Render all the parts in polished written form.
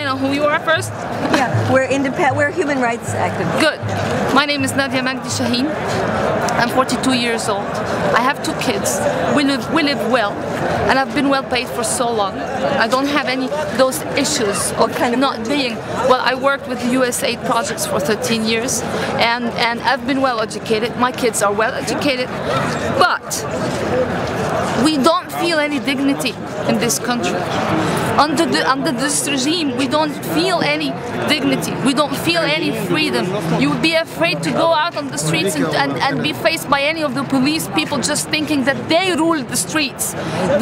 know who you are first? Yeah, we're human rights activists. Good. My name is Nadia Magdi Shaheen. I'm 42 years old. I have 2 kids. We live well, and I've been well paid for so long. I don't have any those issues of not being. Well, I worked with USAID projects for 13 years, and I've been well educated. My kids are well educated, but we don't feel any dignity in this country. Under this regime, we don't feel any dignity. We don't feel any freedom. You would be afraid to go out on the streets and be faced by any of the police people just thinking that they rule the streets.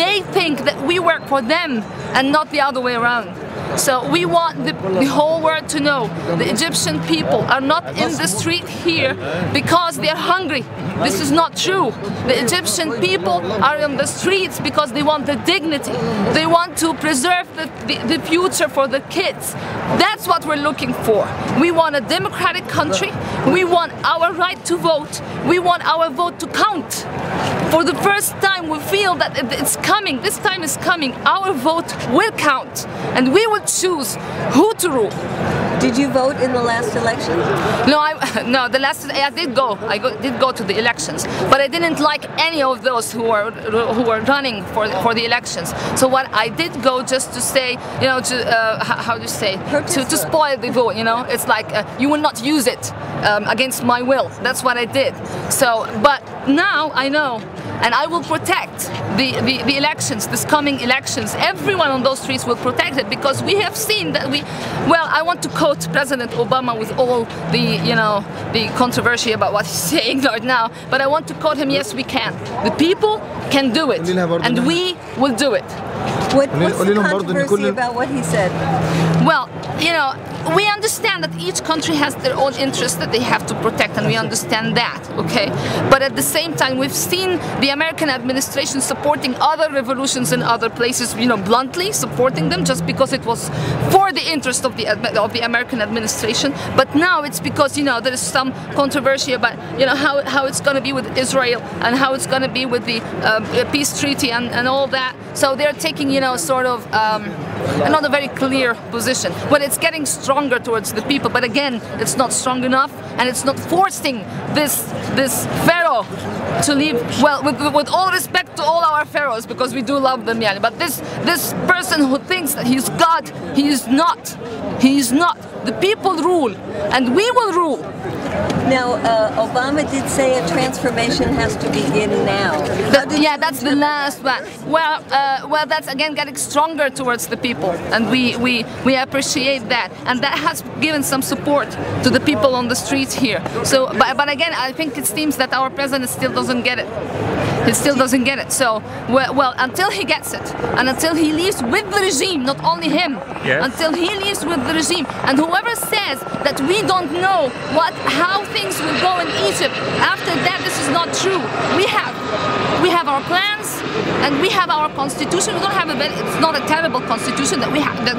They think that we work for them and not the other way around. So we want the whole world to know the Egyptian people are not in the street here because they're hungry. This is not true. The Egyptian people are in the streets because they want the dignity. They want to preserve the future for the kids. That's what we're looking for. We want a democratic country. We want our right to vote. We want our vote to count. For the first time we feel that it's coming, this time is coming. Our vote will count and we will choose who to rule. Did you vote in the last election? No, I did go to the elections, but I didn't like any of those who were running for the elections. So what I did go just to say, you know, how do you say, to spoil the vote. You know, it's like you will not use it against my will. That's what I did. So, but now I know. And I will protect the elections, this coming elections. Everyone on those streets will protect it because we have seen that well, I want to quote President Obama with all the, you know, the controversy about what he's saying right now, but I want to quote him, yes, we can. The people can do it, and we will do it. What's the controversy about what he said? Well, you know, we understand that each country has their own interests that they have to protect, and we understand that, okay? But at the same time, we've seen the American administration supporting other revolutions in other places, you know, bluntly supporting them just because it was for the interest of the American administration. But now it's because, you know, there is some controversy about, you know, how it's going to be with Israel and how it's going to be with the peace treaty and all that. So they're taking, you know, sort of not a very clear position. But it's getting stronger towards the people. But again, it's not strong enough, and it's not forcing this pharaoh to leave. Well, with all respect to all our pharaohs, because we do love them, yeah. But this person who thinks that he's God, he is not. He is not. The people rule, and we will rule. Now, Obama did say a transformation has to begin now. Yeah, that's the last one. Well, that's again getting stronger towards the people, and we appreciate that, and that has given some support to the people on the streets here. So, but again, I think it seems that our president still doesn't get it. He still doesn't get it. So, well, until he gets it, and until he leaves with the regime, not only him, yes, until he leaves with the regime, and whoever says that we don't know how things will go in Egypt after that, this is not true. We have our plans, and we have our constitution. We don't have it's not a terrible constitution that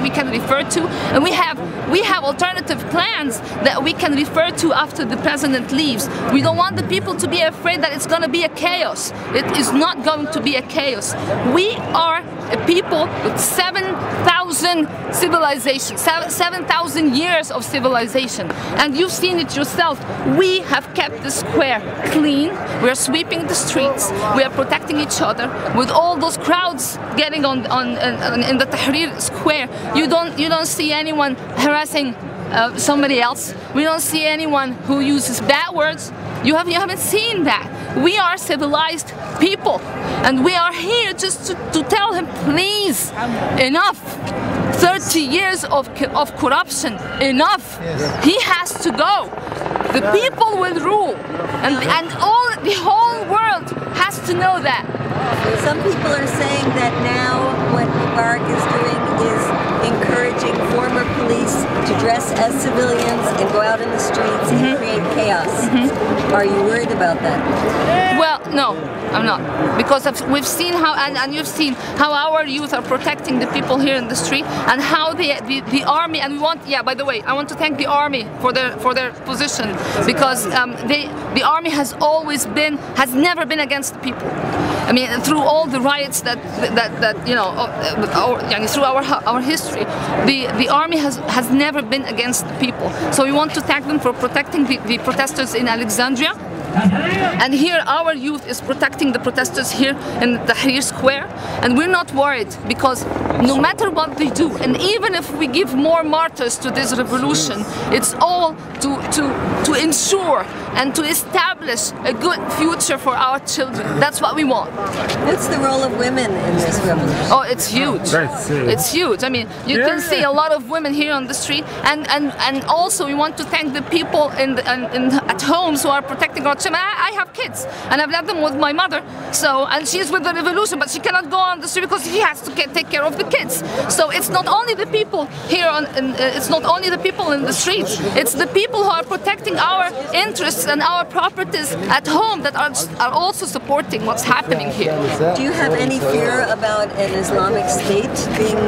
we can refer to, and we have alternative plans that we can refer to after the president leaves. We don't want the people to be afraid that it's going to be a chaos. It is not going to be a chaos. We are a people with 7,000 civilizations, 7,000 years of civilization, and you've seen it yourself. We have kept the square clean. We are sweeping the streets. We are protecting each other. With all those crowds getting in the Tahrir Square, you don't see anyone harassing somebody else. We don't see anyone who uses bad words. You haven't seen that. We are civilized people, and we are here just to tell him, please, enough. 30 years of corruption, enough. Yes. He has to go. The people will rule, and the whole world has to know that. Some people are saying that now what Mubarak is doing is encouraging former police to dress as civilians and go out in the streets and create chaos. Are you worried about that? Well, no, I'm not, because we've seen how, and you've seen how our youth are protecting the people here in the street, and how the army, and we want, yeah, by the way, I want to thank the army for their position, because the army has never been against the people. I mean, through all the riots that you know, through our history, the army has never been against the people. So we want to thank them for protecting the protesters in Alexandria. And here our youth is protecting the protesters here in Tahrir Square, and we're not worried, because no matter what they do, and even if we give more martyrs to this revolution, it's all to ensure and to establish a good future for our children. That's what we want. What's the role of women in this revolution? Oh, it's huge. It's huge. I mean, you can see a lot of women here on the street, and also we want to thank the people at homes who are protecting our children. I have kids, and I've left them with my mother. So, and she's with the revolution, but she cannot go on the street because she has to take care of the kids. So it's not only the people here it's not only the people in the streets. It's the people who are protecting our interests and our properties at home that are also supporting what's happening here. Do you have any fear about an Islamic State being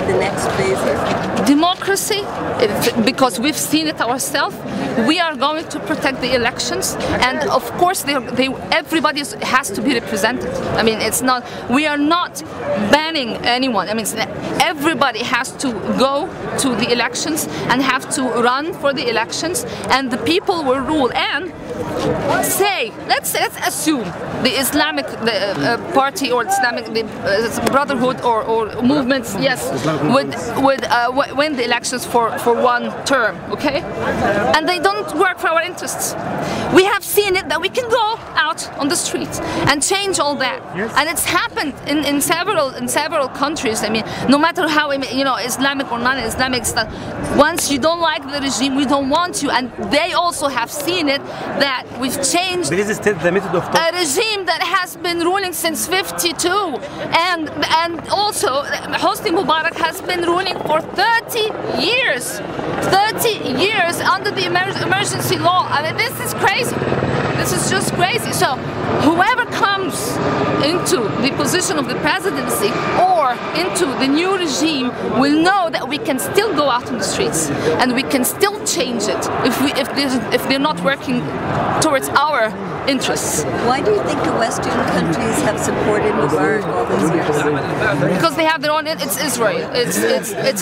the next phase here? Democracy, because we've seen it ourselves. We are going to protect the elections, and of course everybody has to be represented. I mean, we are not banning anyone. I mean, everybody has to go to the elections and have to run for the elections, and the people will rule. And let's assume the Islamic party or Islamic Brotherhood or movements, yes, would win the elections for one term, okay? And they don't work for our interests. We have seen it that we can go out on the streets and change all that, and it's happened in several countries. I mean, no matter how, you know, Islamic or non-Islamic stuff, once you don't like the regime, we don't want you, and they also have seen it that we've changed a regime that has been ruling since '52, and also Hosni Mubarak has been ruling for 30 years. 30 years under the emergency law. I mean, this is crazy. This is just crazy. So whoever comes into the position of the presidency or into the new regime will know that we can still go out on the streets and we can still change it if they're not working towards our interests. Why do you think the Western countries have supported Mubarak all these years? Because they have their own. It's Israel. It's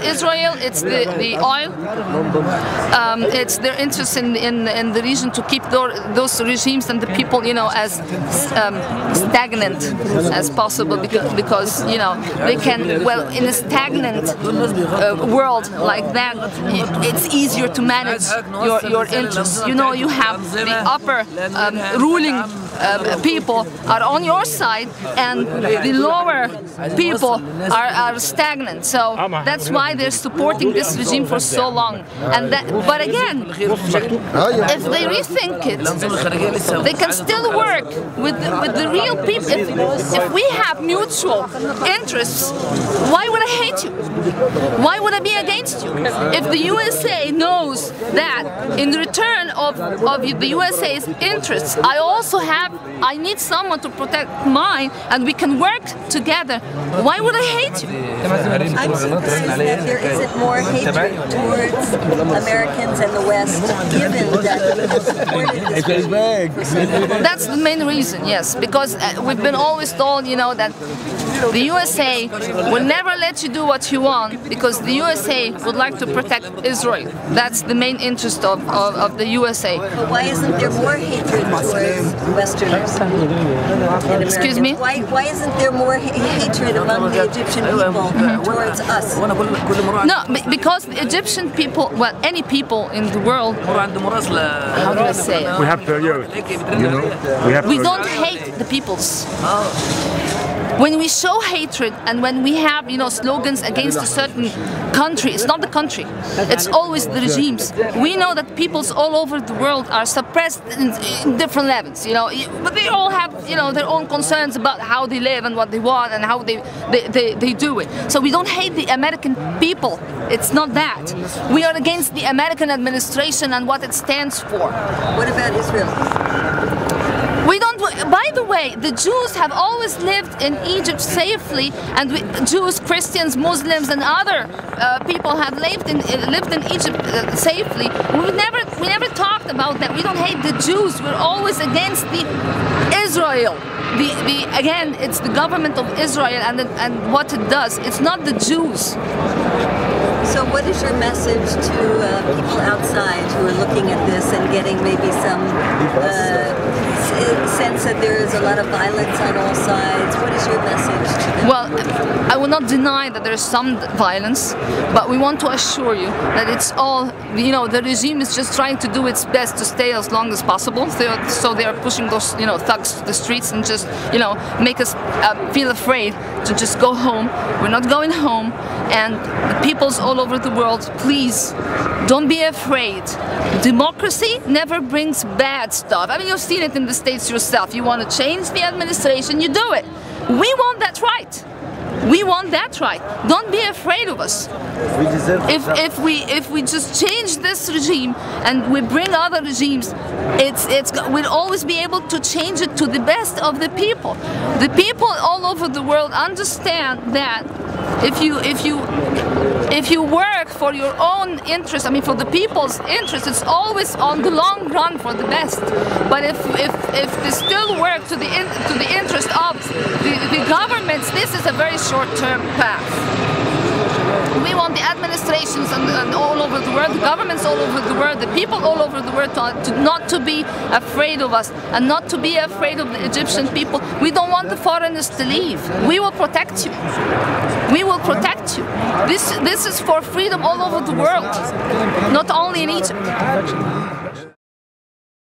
Israel. It's the oil. It's their interest in the region to keep those regimes and the people, you know, as stagnant as possible, because you know they can. Well, in a stagnant world like that, it's easier to manage your interests. You know, you have the upper ruling people are on your side, and the lower people are stagnant. So that's why they're supporting this regime for so long. But again, if they rethink it, they can still work with the real people. If we have mutual interests, why would I hate you? Why would I be against you? If the USA knows that in return of the USA's interests, I need someone to protect mine, and we can work together, why would I hate you? I'm surprised that there isn't more hatred towards Americans and the West, given that we have supported this. That's the main reason, yes, because we've been always told, you know, that the USA will never let you do what you want, because the USA would like to protect Israel. That's the main interest of the USA. But why isn't there more hatred towards Westerners? Excuse me? Why isn't there more hatred among the Egyptian people towards us? No, because the Egyptian people, well, any people in the world, how do I say it? We have period, you know? We don't hate the peoples. When we show hatred and when we have, you know, slogans against a certain country, it's not the country, it's always the regimes. We know that peoples all over the world are suppressed in different levels, you know, but they all have, you know, their own concerns about how they live and what they want and how they do it. So we don't hate the American people. It's not that. We are against the American administration and what it stands for. What about Israel? We don't. By the way, the Jews have always lived in Egypt safely, and Jews, Christians, Muslims, and other people have lived in Egypt safely. We never talked about about that. We don't hate the Jews. We're always against the Israel. Again, it's the government of Israel and what it does. It's not the Jews. So what is your message to people outside who are looking at this and getting maybe some sense that there is a lot of violence on all sides? What is your message to them? Well, I will not deny that there's some violence, but we want to assure you that it's all, the regime is just trying to do its best to stay as long as possible. So they are pushing those, thugs to the streets and just, make us feel afraid to just go home. We're not going home, and the peoples all over the world, please don't be afraid. Democracy never brings bad stuff. I mean, you've seen it in the States yourself. You want to change the administration, you do it. We want that right. We want that right. Don't be afraid of us. If we just change this regime and we bring other regimes, we'll always be able to change it to the best of the people. The people all over the world understand that if you work for your own interest, I mean for the people's interest, it's always on the long run for the best. But if they still work to the interest of the governments, this is a very short-term path. We want the administrations and all over the world, the governments all over the world, the people all over the world not to be afraid of us and not to be afraid of the Egyptian people. We don't want the foreigners to leave. We will protect you. We will protect you. This is for freedom all over the world, not only in Egypt.